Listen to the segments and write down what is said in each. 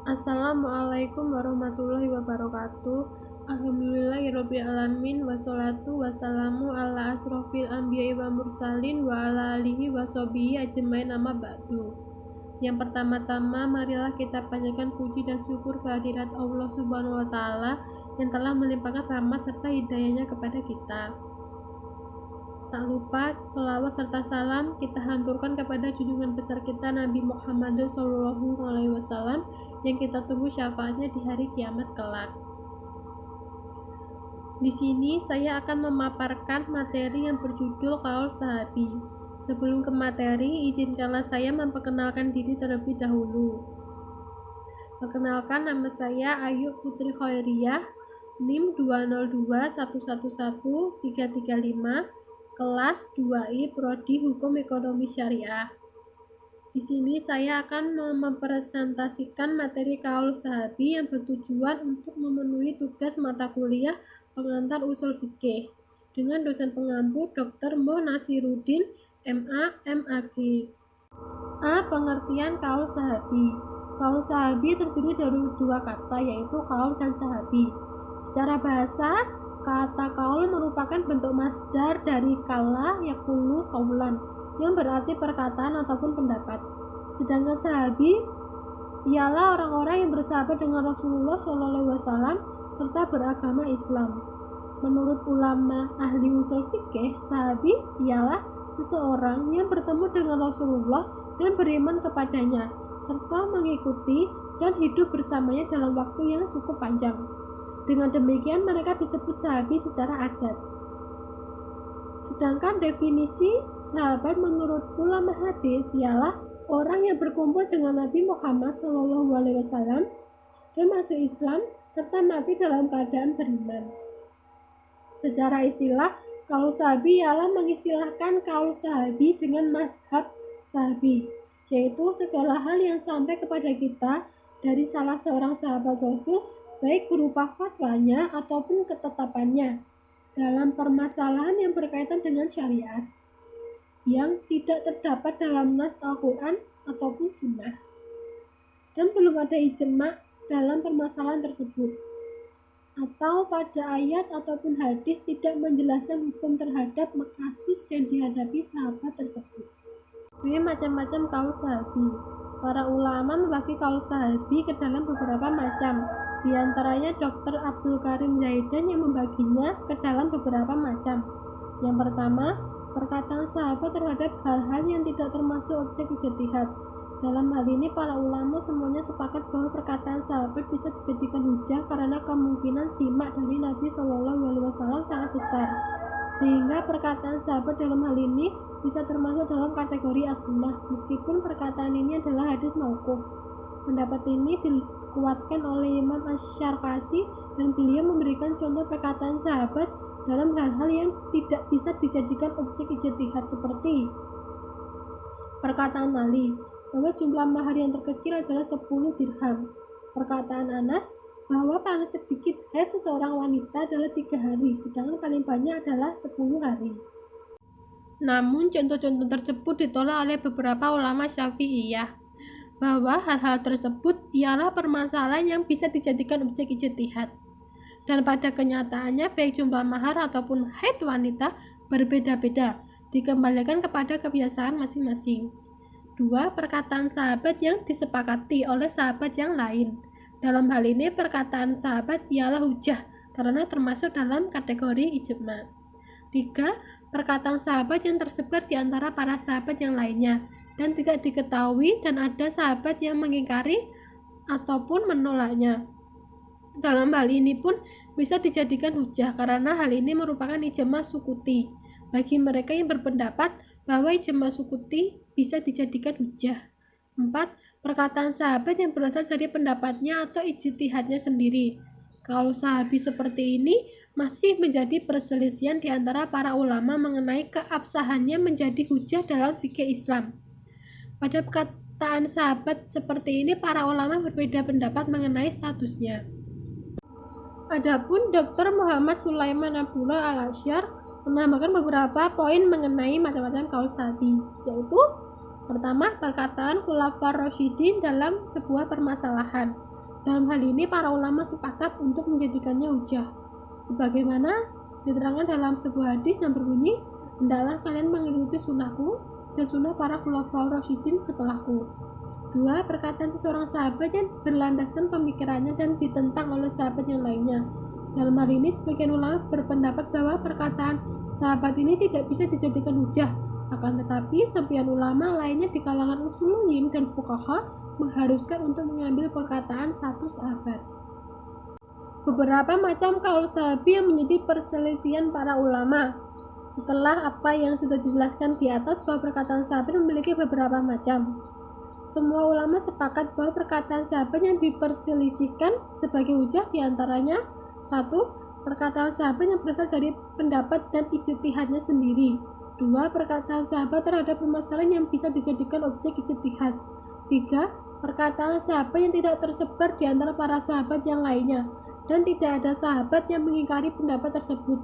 Assalamualaikum warahmatullahi wabarakatuh. Alhamdulillahirrabbilalamin. Wassalatu wassalamu ala asrofil anbiya'i wa mursalin wa ala alihi wa sahbihi ajmain amma ba'du. Yang pertama-tama, marilah kita panjatkan puji dan syukur kehadirat Allah Subhanahu wa Ta'ala yang telah melimpahkan rahmat serta hidayahnya kepada kita. Tak lupa, sholawat serta salam kita hanturkan kepada junjungan besar kita Nabi Muhammad SAW yang kita tunggu syafaatnya di hari kiamat kelak. Di sini saya akan memaparkan materi yang berjudul Qaul Sahabi. Sebelum ke materi, izinkanlah saya memperkenalkan diri terlebih dahulu. Perkenalkan, nama saya Ayu Putri Khairiyah, NIM 202111335, kelas 2I Prodi Hukum Ekonomi Syariah. Di sini saya akan mempresentasikan materi Qaul Sahabi yang bertujuan untuk memenuhi tugas mata kuliah pengantar usul fikih dengan dosen pengampu Dr. Mo Nasiruddin MA MAG. A. Pengertian Qaul Sahabi. Qaul Sahabi terdiri dari dua kata, yaitu qaul dan sahabi. Secara bahasa, kata qaul merupakan bentuk masdar dari qala yaqulu qaulan yang berarti perkataan ataupun pendapat. Sedangkan sahabi ialah orang-orang yang bersahabat dengan Rasulullah SAW serta beragama Islam. Menurut ulama ahli usul fikih, sahabi ialah seseorang yang bertemu dengan Rasulullah dan beriman kepadanya serta mengikuti dan hidup bersamanya dalam waktu yang cukup panjang. Dengan demikian mereka disebut sahabi secara adat. Sedangkan definisi sahabat menurut ulama hadis ialah orang yang berkumpul dengan Nabi Muhammad SAW dan masuk Islam serta mati dalam keadaan beriman. Secara istilah, qaul sahabi ialah mengistilahkan qaul sahabi dengan mazhab sahabi, yaitu segala hal yang sampai kepada kita dari salah seorang sahabat Rasul, baik berupa fatwanya ataupun ketetapannya dalam permasalahan yang berkaitan dengan syariat yang tidak terdapat dalam nas Al-Quran ataupun sunnah, dan belum ada ijma' dalam permasalahan tersebut, atau pada ayat ataupun hadis tidak menjelaskan hukum terhadap kasus yang dihadapi sahabat tersebut. B. Macam-macam qaul sahabi. Para ulama membagi qaul sahabi ke dalam beberapa macam. Di antaranya Dr. Abdul Karim Zaidan yang membaginya ke dalam beberapa macam. Yang pertama, perkataan sahabat terhadap hal-hal yang tidak termasuk objek ijtihad. Dalam hal ini para ulama semuanya sepakat bahwa perkataan sahabat bisa dijadikan hujah karena kemungkinan simak dari Nabi SAW sangat besar, sehingga perkataan sahabat dalam hal ini bisa termasuk dalam kategori as-sunnah, meskipun perkataan ini adalah hadis mauquf. Pendapat ini dikuatkan oleh Imam Asy-Syarqasi dan beliau memberikan contoh perkataan sahabat dalam hal-hal yang tidak bisa dijadikan objek ijtihad seperti perkataan Ali bahwa jumlah mahar yang terkecil adalah 10 dirham. Perkataan Anas bahwa paling sedikit haid seseorang wanita adalah 3 hari, sedangkan paling banyak adalah 10 hari. Namun contoh-contoh tersebut ditolak oleh beberapa ulama Syafi'iyah bahwa hal-hal tersebut ialah permasalahan yang bisa dijadikan objek ijtihad, dan pada kenyataannya baik jumlah mahar ataupun haid wanita berbeda-beda, dikembalikan kepada kebiasaan masing-masing. 2. Perkataan sahabat yang disepakati oleh sahabat yang lain. Dalam hal ini perkataan sahabat ialah hujah karena termasuk dalam kategori ijma'. 3. Perkataan sahabat yang tersebar di antara para sahabat yang lainnya dan tidak diketahui dan ada sahabat yang mengingkari ataupun menolaknya. Dalam hal ini pun bisa dijadikan hujah karena hal ini merupakan ijma' sukuti. Bagi mereka yang berpendapat bahwa ijma' sukuti bisa dijadikan hujah. 4. Perkataan sahabat yang berasal dari pendapatnya atau ijtihadnya sendiri. Kalau sahabi seperti ini masih menjadi perselisihan di antara para ulama mengenai keabsahannya menjadi hujah dalam fikih Islam. Pada perkataan sahabat seperti ini para ulama berbeda pendapat mengenai statusnya. Adapun Dr. Muhammad Sulaiman Abdullah Al-Asyar menambahkan beberapa poin mengenai macam-macam qaul sahabi, yaitu pertama, perkataan Khulafaur Rasyidin dalam sebuah permasalahan. Dalam hal ini para ulama sepakat untuk menjadikannya hujjah. Sebagaimana diterangkan dalam sebuah hadis yang berbunyi, hendaklah kalian mengikuti sunnahku dan sunnah para khulafaur rasyidin setelahku. 2. Perkataan seseorang sahabat yang berlandaskan pemikirannya dan ditentang oleh sahabat yang lainnya. Dalam hal ini, sebagian ulama berpendapat bahwa perkataan sahabat ini tidak bisa dijadikan hujjah. Akan tetapi, sebagian ulama lainnya di kalangan usuliyin dan fuqaha mengharuskan untuk mengambil perkataan satu sahabat. Beberapa macam kaul sahabi yang menjadi perselisihan para ulama. Setelah apa yang sudah dijelaskan di atas bahwa perkataan sahabat memiliki beberapa macam, semua ulama sepakat bahwa perkataan sahabat yang diperselisihkan sebagai hujjah diantaranya 1. Perkataan sahabat yang berasal dari pendapat dan ijtihadnya sendiri. 2. Perkataan sahabat terhadap permasalahan yang bisa dijadikan objek ijtihad. 3. Perkataan sahabat yang tidak tersebar di antara para sahabat yang lainnya dan tidak ada sahabat yang mengingkari pendapat tersebut.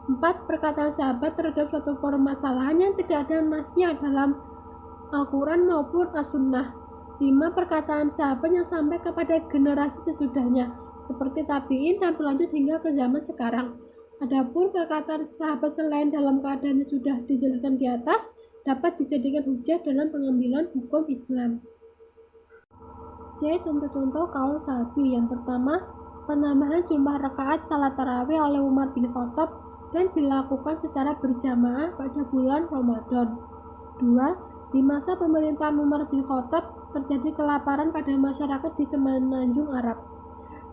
4. Perkataan sahabat terhadap suatu permasalahan yang tidak ada nasnya dalam Al-Quran maupun As-Sunnah. 5. Perkataan sahabat yang sampai kepada generasi sesudahnya, seperti tabi'in dan berlanjut hingga ke zaman sekarang. Adapun perkataan sahabat selain dalam keadaan yang sudah dijelaskan di atas dapat dijadikan hujjah dalam pengambilan hukum Islam. C. Contoh-contoh kaul sahabi. Yang pertama, penambahan jumlah rakaat salat tarawih oleh Umar bin Khattab dan dilakukan secara berjamaah pada bulan Ramadan. 2. Di masa pemerintahan Umar bin Khattab terjadi kelaparan pada masyarakat di semenanjung Arab.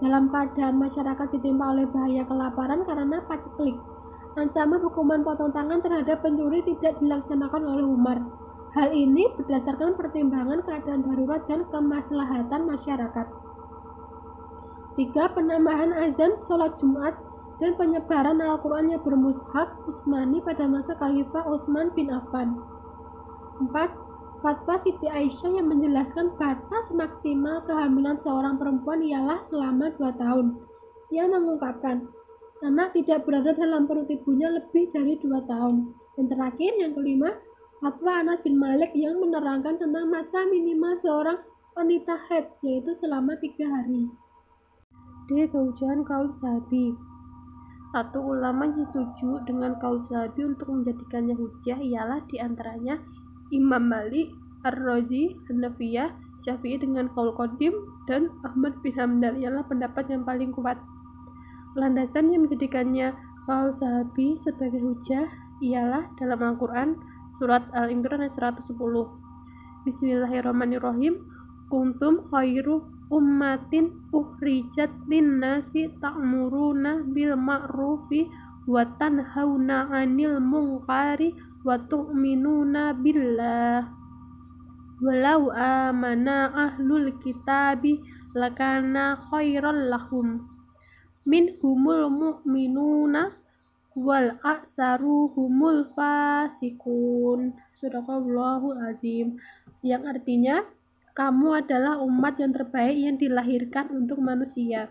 Dalam keadaan masyarakat ditimpa oleh bahaya kelaparan karena paceklik, ancaman hukuman potong tangan terhadap pencuri tidak dilaksanakan oleh Umar. Hal ini berdasarkan pertimbangan keadaan darurat dan kemaslahatan masyarakat. 3. Penambahan azan sholat Jumat dan penyebaran Al-Quran yang bermushaf Utsmani pada masa Khalifah Utsman bin Affan. 4. Fatwa Siti Aisyah yang menjelaskan batas maksimal kehamilan seorang perempuan ialah selama 2 tahun. Ia mengungkapkan, anak tidak berada dalam perut ibunya lebih dari 2 tahun. Dan terakhir, yang kelima, fatwa Anas bin Malik yang menerangkan tentang masa minimal seorang wanita haid, yaitu selama 3 hari. D. Kehujjahan kaul sahabi. 1. Ulama yang setuju dengan kaul sahabi untuk menjadikannya hujjah ialah diantaranya Imam Malik, Ar-Razi, Hanafiyah, Syafi'i dengan kaul qadim, dan Ahmad bin Hanbal ialah pendapat yang paling kuat. Landasan yang menjadikannya kaul sahabi sebagai hujjah ialah dalam Al-Quran surat Al-Imran ayat 110. Bismillahirrahmanirrahim. Kuntum khairu ummatin ukhrijat linnasi ta'muruna bil ma'rufi wa tanhauna 'anil munkari wa tu'minuna billah walau amana ahlul kitabi lakana khairan lahum minhumul mu'minuna wal aksaruhumul fasikun. Sadaqallahul azim. Yang artinya, kamu adalah umat yang terbaik yang dilahirkan untuk manusia,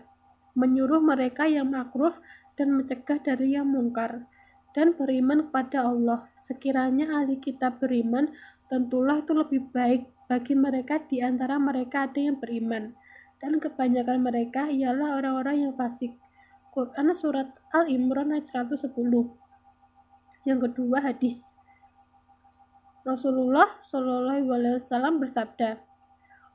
menyuruh mereka yang makruf dan mencegah dari yang mungkar, dan beriman kepada Allah. Sekiranya ahli kitab beriman, tentulah itu lebih baik bagi mereka di antara mereka ada yang beriman, dan kebanyakan mereka ialah orang-orang yang fasik. Quran surat Al-Imran ayat 110. Yang kedua, hadis. Rasulullah SAW bersabda,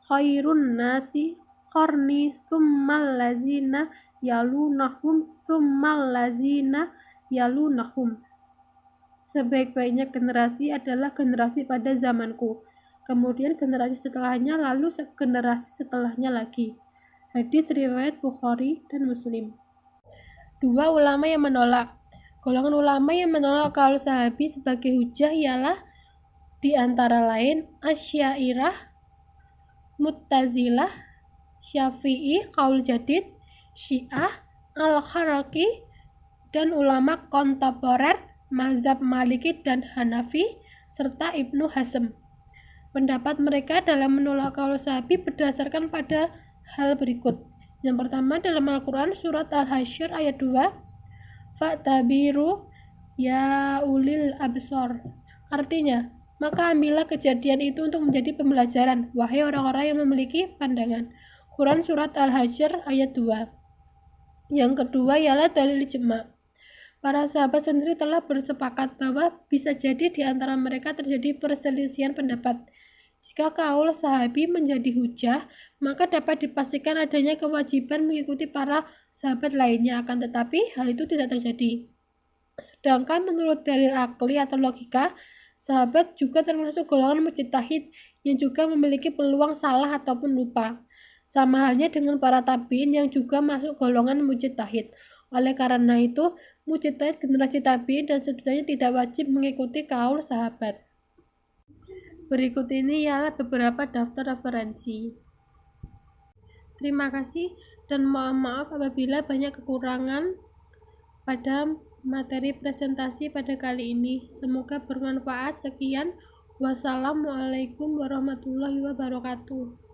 khairun nasi qarni tsummal lazina yalunahum tsummal lazina yalunahum. Sebaik-baiknya generasi adalah generasi pada zamanku, kemudian generasi setelahnya, lalu generasi setelahnya lagi. Hadis riwayat Bukhari dan Muslim. 2. Ulama yang menolak. Golongan ulama yang menolak kaul sahabi sebagai hujjah ialah di antara lain Asy'ariyah, Mu'tazilah, Syafi'i kaul jadid, Syiah, Al-Kharaki, dan ulama kontemporer mazhab Maliki dan Hanafi, serta Ibnu Hazm. Pendapat mereka dalam menolak kaul sahabi berdasarkan pada hal berikut. Yang pertama, dalam Al-Quran surat Al-Hasyr ayat 2, fa'tabiru ya ulil absor. Artinya, maka ambillah kejadian itu untuk menjadi pembelajaran, wahai orang-orang yang memiliki pandangan. Quran Surat Al-Hasyr ayat 2. Yang kedua ialah dalil ijma'. Para sahabat sendiri telah bersepakat bahwa bisa jadi di antara mereka terjadi perselisihan pendapat. Jika kaul sahabi menjadi hujah, maka dapat dipastikan adanya kewajiban mengikuti para sahabat lainnya, akan tetapi hal itu tidak terjadi. Sedangkan menurut dalil akli atau logika, sahabat juga termasuk golongan mujtahid yang juga memiliki peluang salah ataupun lupa. Sama halnya dengan para tabi'in yang juga masuk golongan mujtahid. Oleh karena itu, mujtahid generasi tabi'in dan seterusnya tidak wajib mengikuti kaul sahabat. Berikut ini ialah beberapa daftar referensi. Terima kasih dan mohon maaf apabila banyak kekurangan pada materi presentasi pada kali ini. Semoga bermanfaat. Sekian. Wassalamualaikum warahmatullahi wabarakatuh.